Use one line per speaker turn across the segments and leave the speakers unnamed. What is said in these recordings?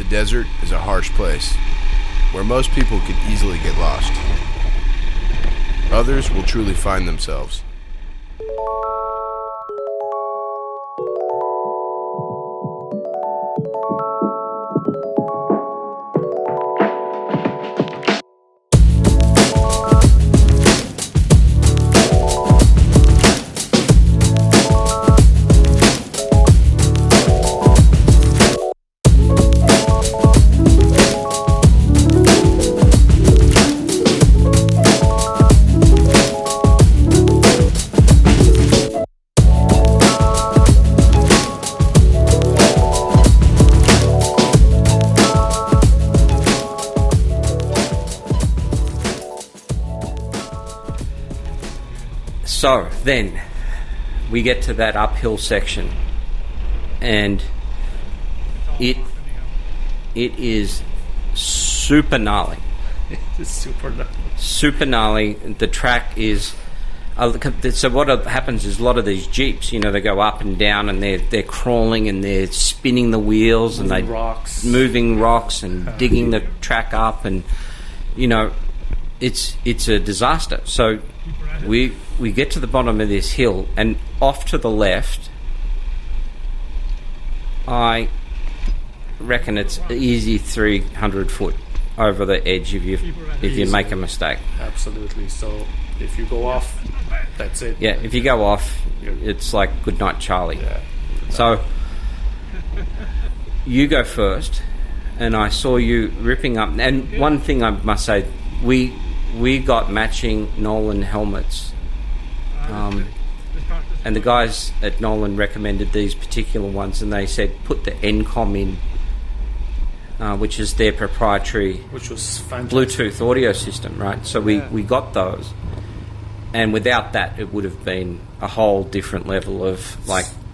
desert is a harsh place, where most people could easily get lost. Others will truly find themselves.
So then we get to that uphill section, and it is super gnarly.
It's
super gnarly. The track is so what happens is a lot of these Jeeps, they go up and down, and they're crawling and they're spinning the wheels and moving rocks and digging the track up, and it's a disaster. So we get to the bottom of this hill, and off to the left, I reckon it's easy 300 foot over the edge if you make a mistake.
Absolutely. So if you go off, that's it.
Yeah, if you go off, it's like good night, Charlie.
Yeah.
So you go first, and I saw you ripping up. And one thing I must say, we got matching Nolan helmets, and the guys at Nolan recommended these particular ones, and they said put the NCOM in, which is their proprietary,
which was fantastic,
Bluetooth audio system, right? So we got those, and without that, it would have been a whole different level of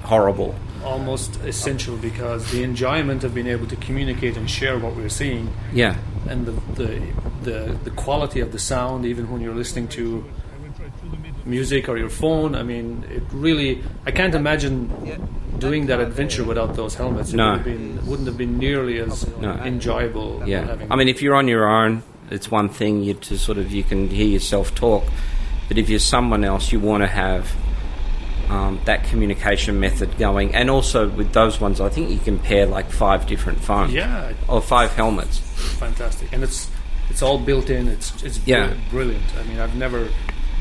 horrible.
Almost essential, because the enjoyment of being able to communicate and share what we're seeing, and the quality of the sound, even when you're listening to music or your phone. I mean, it really, I can't imagine doing that adventure without those helmets. It wouldn't have been nearly as enjoyable.
I mean, if you're on your own, it's one thing you can hear yourself talk, but if you're someone else, you want to have that communication method going. And also with those ones, I think you can pair 5 different phones, or 5 helmets.
Fantastic, and it's all built in. It's brilliant. I mean, I've never.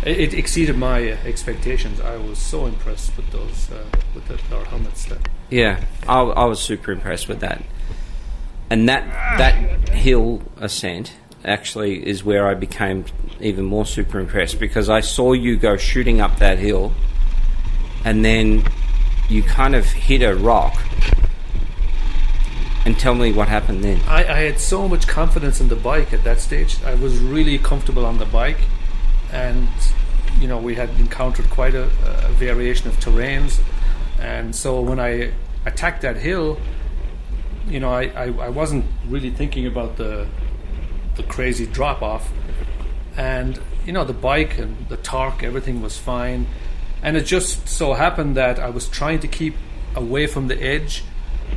It exceeded my expectations. I was so impressed with those our helmets there.
Yeah, I was super impressed with that. And that hill ascent actually is where I became even more super impressed, because I saw you go shooting up that hill, and then you kind of hit a rock. And tell me what happened then.
I had so much confidence in the bike at that stage. I was really comfortable on the bike, and we had encountered quite a variation of terrains, and so when I attacked that hill, I wasn't really thinking about the crazy drop off, and the bike and the torque, everything was fine, and it just so happened that I was trying to keep away from the edge,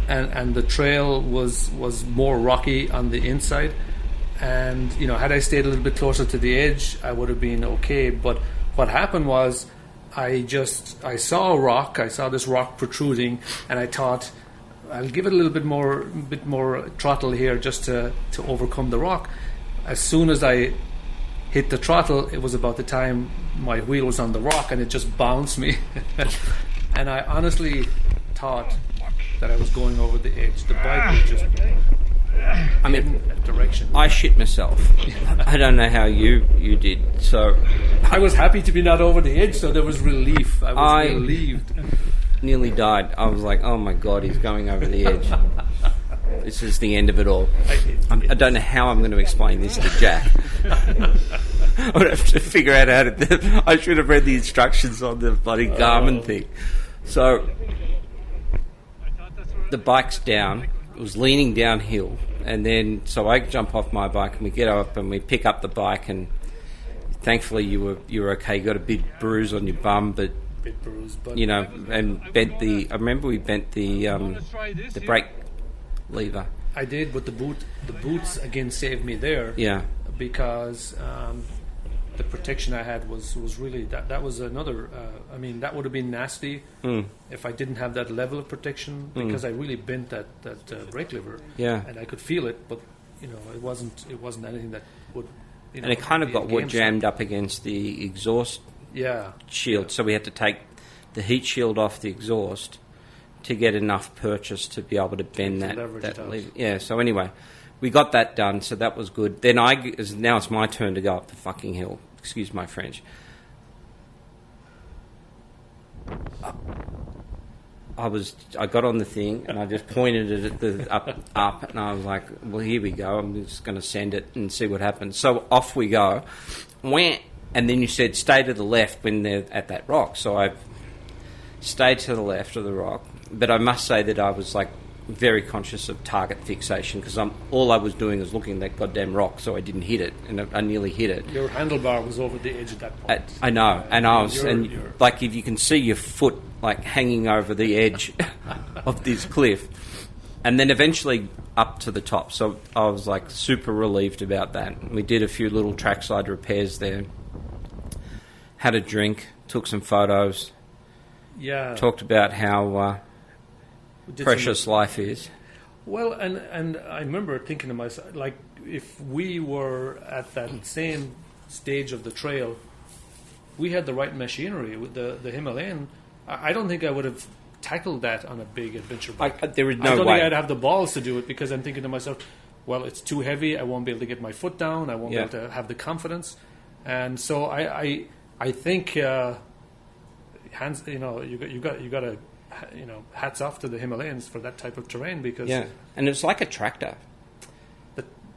and the trail was more rocky on the inside, and had I stayed a little bit closer to the edge, I would have been okay. But what happened was I saw a rock, I saw this rock protruding, and I thought, I'll give it a little bit more throttle here just to overcome the rock. As soon as I hit the throttle, it was about the time my wheel was on the rock, and it just bounced me. And I honestly thought that I was going over the edge. The bike was just direction.
I shit myself. I don't know how you did. So
I was happy to be not over the edge, so there was relief. I was relieved.
Nearly died. I was like, oh my God, he's going over the edge. This is the end of it all. I don't know how I'm going to explain this to Jack. I would have to figure out how to. I should have read the instructions on the bloody Garmin thing. So the bike's down. It was leaning downhill, and then so I jump off my bike and we get up and we pick up the bike, and thankfully you were okay. You got a big bruise on your bum, but and bent the. I remember we bent the brake lever.
I did, but the boots again saved me there.
Yeah.
Because the protection I had was really that was another. I mean, that would have been nasty if I didn't have that level of protection, because I really bent that brake lever.
Yeah.
And I could feel it, but it wasn't anything that would.
And it kind of got jammed up against the exhaust shield, so we had to take the heat shield off the exhaust to get enough purchase to be able to bend that lever. Yeah. So anyway, we got that done, so that was good. Then now it's my turn to go up the fucking hill. Excuse my French. I got on the thing and I just pointed it at the up, and I was like, well, here we go. I'm just going to send it and see what happens. So off we go. And then you said stay to the left when they're at that rock. So I stayed to the left of the rock. But I must say that I was like very conscious of target fixation, because all I was doing was looking at that goddamn rock, so I didn't hit it, and I nearly hit it.
Your handlebar was over the edge at that point.
I know, and I was, like, if you can see your foot like hanging over the edge of this cliff, and then eventually up to the top. So I was like super relieved about that. We did a few little trackside repairs there, had a drink, took some photos, talked about how precious life is.
Well, and I remember thinking to myself, like, if we were at that same stage of the trail, we had the right machinery with the Himalayan. I don't think I would have tackled that on a big adventure bike.
There is no way.
I don't think I'd have the balls to do it, because I'm thinking to myself, well, it's too heavy. I won't be able to get my foot down. I won't be able to have the confidence. And so I think hands. You got to. Hats off to the Himalayans for that type of terrain, because
and it's like a tractor.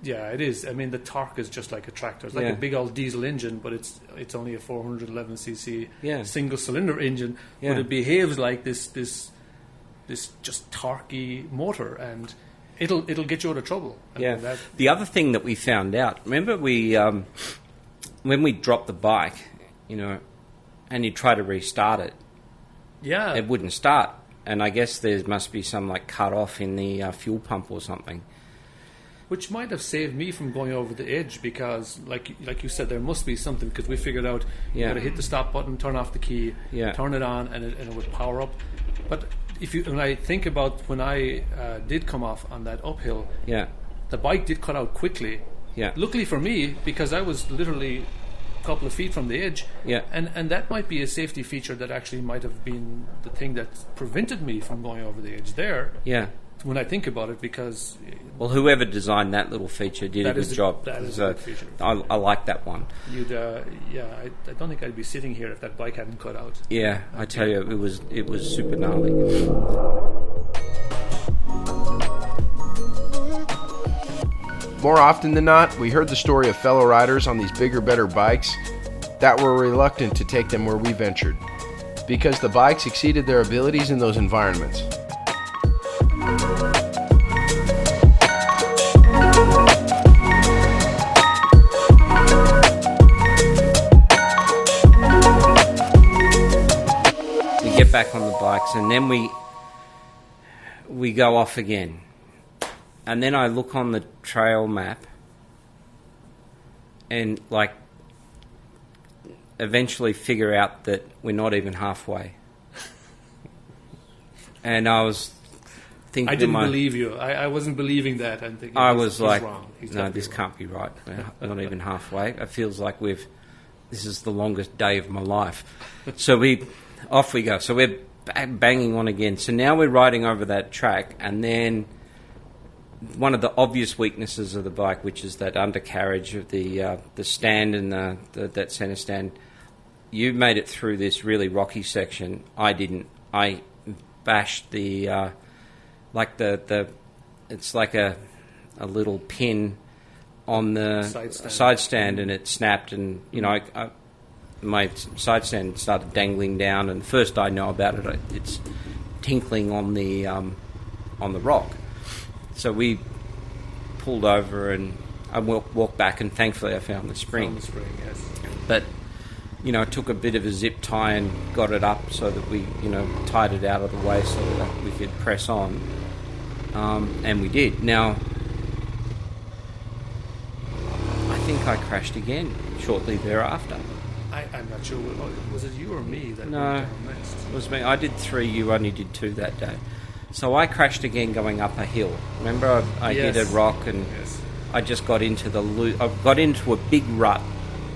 It is. I mean, the torque is just like a tractor. It's like a big old diesel engine, but it's only a 411cc single cylinder engine, but it behaves like this just torquey motor, and it'll get you out of trouble.
The other thing that we found out, remember we when we dropped the bike, and you try to restart it.
Yeah,
it wouldn't start, and I guess there must be some like cut off in the fuel pump or something,
which might have saved me from going over the edge, because, like you said, there must be something, because we figured out you got to hit the stop button, turn off the key, turn it on, and it would power up. But when I think about when I did come off on that uphill, the bike did cut out quickly. Yeah, luckily for me, because I was literally couple of feet from the edge, and that might be a safety feature that actually might have been the thing that prevented me from going over the edge there. When I think about it, because
whoever designed that little feature did a good job.
That is a good feature.
I like that one.
I don't think I'd be sitting here if that bike hadn't cut out.
Yeah, I tell you, it was super gnarly.
More often than not, we heard the story of fellow riders on these bigger, better bikes that were reluctant to take them where we ventured, because the bikes exceeded their abilities in those environments.
We get back on the bikes, and then we go off again. And then I look on the trail map and, like, eventually figure out that we're not even halfway. And I was thinking...
I didn't believe you. I wasn't believing that. I'm thinking
he's
like, wrong.
No, this can't be right. We're not even halfway. It feels like this is the longest day of my life. So off we go. So we're banging on again. So now we're riding over that track, and then... one of the obvious weaknesses of the bike, which is that undercarriage of the stand and that center stand. You made it through this really rocky section. I didn't. I bashed the it's like a little pin on the side stand, and it snapped, and my side stand started dangling down, and first I know about it, it's tinkling on the rock. So we pulled over, and I walked back, and thankfully I found the spring.
Yes.
But, it took a bit of a zip tie and got it up so that we, tied it out of the way so that we could press on. And we did. Now, I crashed again shortly thereafter.
I'm not sure. Was it you or me that
No,
went down next?
it was me. I did 3, you only did 2 that day. So I crashed again going up a hill. Remember, I hit a rock and I just got into I got into a big rut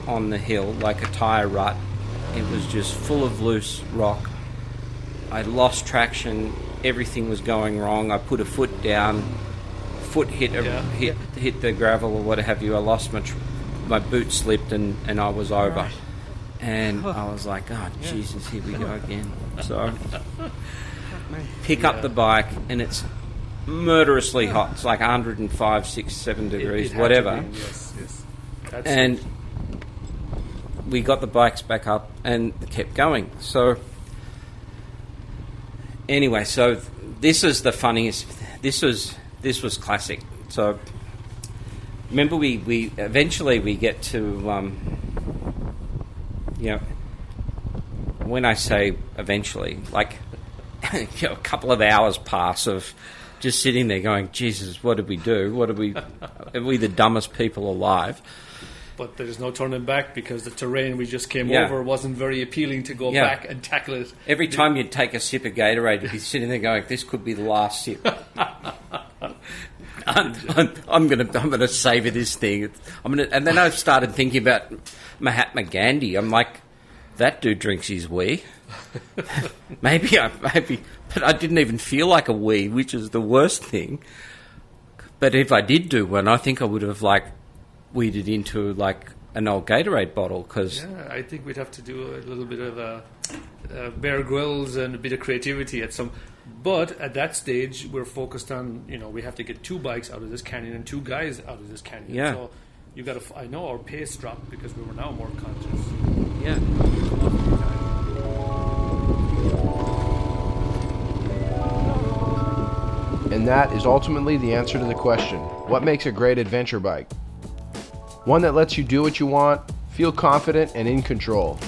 on the hill, like a tyre rut. It was just full of loose rock. I lost traction. Everything was going wrong. I put a foot down. Foot hit the gravel or what have you. I lost my boot slipped and I was over. Right. And I was like, oh, Jesus, here we go again. So pick up the bike and it's murderously hot. It's like 105, 6, 7 degrees, whatever.
Yes.
And we got the bikes back up and kept going. So anyway, so this is the funniest. This was classic. So remember, we eventually we get to when I say eventually, like a couple of hours pass of just sitting there going, Jesus, what did we do? Are we the dumbest people alive?
But there's no turning back because the terrain we just came over wasn't very appeling to go back and tackle it.
Every time you'd take a sip of Gatorade, you'd be sitting there going, this could be the last sip. I'm gonna savour this thing. And then I started thinking about Mahatma Gandhi. I'm like, that dude drinks his wee. maybe, but I didn't even feel like a wee, which is the worst thing. But if I did do one, I think I would have weeded into an old Gatorade bottle.
I think we'd have to do a little bit of Bear Grylls and a bit of creativity at some. But at that stage, we're focused on, we have to get 2 bikes out of this canyon and 2 guys out of this canyon.
Yeah.
So you got to. I know our pace dropped because we were now more conscious.
Yeah.
And that is ultimately the answer to the question, what makes a great adventure bike? One that lets you do what you want, feel confident and in control.